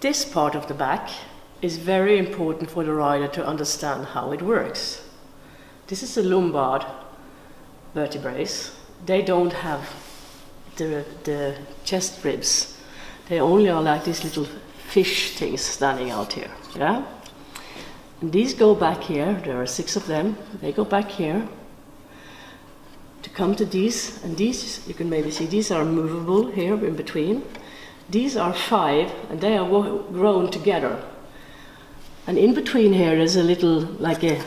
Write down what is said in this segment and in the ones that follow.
This part of the back is very important for the rider to understand how it works. This is the lumbar vertebrae. They don't have the chest ribs. They only are like these little fish things standing out here. Yeah? And these go back here. There are 6 of them. They go back here to come to these. And these, you can maybe see, these are movable here in between. These are 5, and they are grown together. And in between here is a little, like a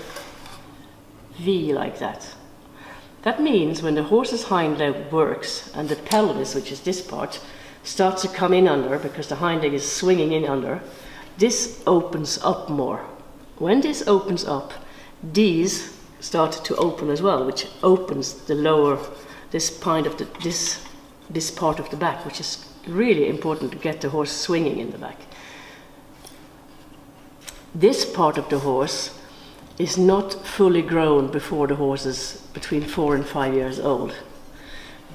V like that. That means when the horse's hind leg works and the pelvis, which is this part, starts to come in under, because the hind leg is swinging in under, this opens up more. When this opens up, these start to open as well, which opens the lower, this part of the back, which is really important to get the horse swinging in the back. This part of the horse is not fully grown before the horse is between 4 and 5 years old.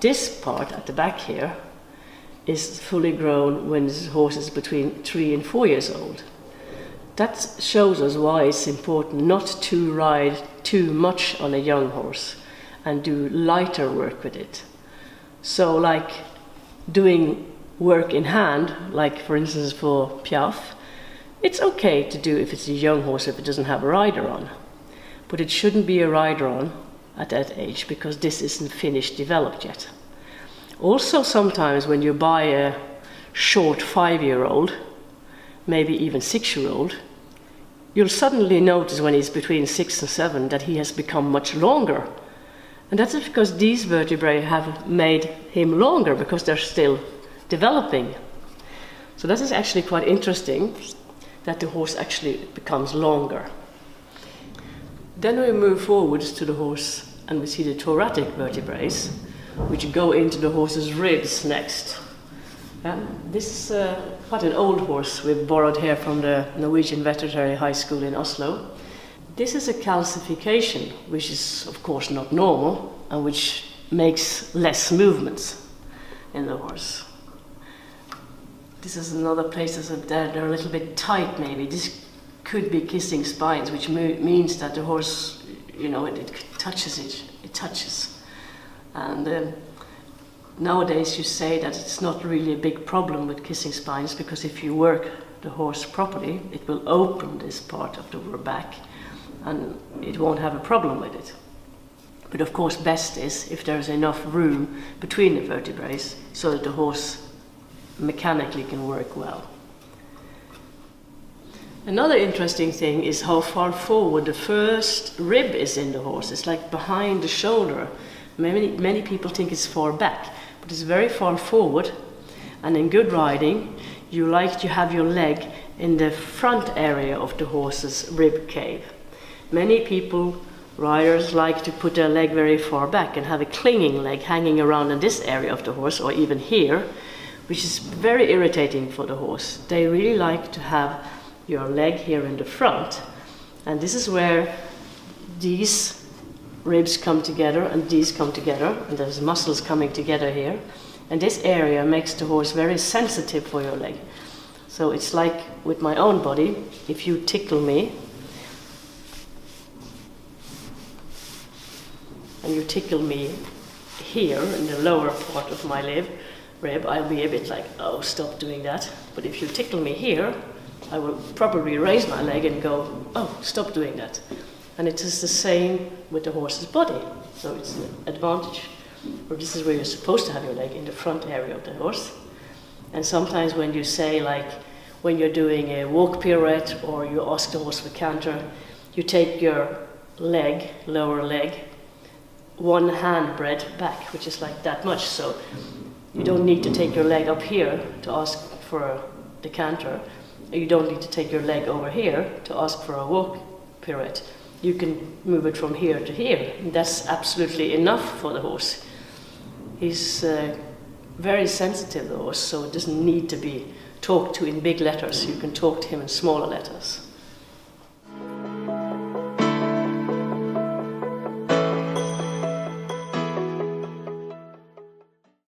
This part at the back here is fully grown when the horse is between 3 and 4 years old. That shows us why it's important not to ride too much on a young horse and do lighter work with it. So like doing work in hand, like for instance for Piaf, it's okay to do if it's a young horse if it doesn't have a rider on. But it shouldn't be a rider on at that age because this isn't finished developed yet. Also sometimes when you buy a short 5-year-old, maybe even 6-year-old, you'll suddenly notice when he's between 6 and 7 that he has become much longer. And that's because these vertebrae have made him longer because they're still developing. So that is actually quite interesting, that the horse actually becomes longer. Then we move forwards to the horse and we see the thoracic vertebrae, which go into the horse's ribs next. This is quite an old horse we've borrowed here from the Norwegian Veterinary High School in Oslo. This is a calcification, which is of course not normal and which makes less movements in the horse. This is another place that they're a little bit tight maybe. This could be kissing spines, which means that the horse, it touches it. It touches. And nowadays you say that it's not really a big problem with kissing spines because if you work the horse properly, it will open this part of the back and it won't have a problem with it. But of course best is if there's enough room between the vertebrae so that the horse mechanically can work well. Another interesting thing is how far forward the first rib is in the horse. It's like behind the shoulder. Many people think it's far back, but it's very far forward. And in good riding, you like to have your leg in the front area of the horse's rib cave. Many riders like to put their leg very far back and have a clinging leg hanging around in this area of the horse or even here, which is very irritating for the horse. They really like to have your leg here in the front, and this is where these ribs come together and these come together, and there's muscles coming together here, and this area makes the horse very sensitive for your leg. So it's like with my own body, if you tickle me, and you tickle me here in the lower part of my rib, I'll be a bit like, oh, stop doing that. But if you tickle me here, I will probably raise my leg and go, oh, stop doing that. And it is the same with the horse's body. So it's an advantage. Or this is where you're supposed to have your leg, in the front area of the horse. And sometimes when you say, like, when you're doing a walk pirouette or you ask the horse for canter, you take your leg, lower leg, 1 hand breadth back, which is like that much. So you don't need to take your leg up here to ask for the canter. You don't need to take your leg over here to ask for a walk pirouette. You can move it from here to here. And that's absolutely enough for the horse. He's very sensitive, the horse, so it doesn't need to be talked to in big letters. You can talk to him in smaller letters.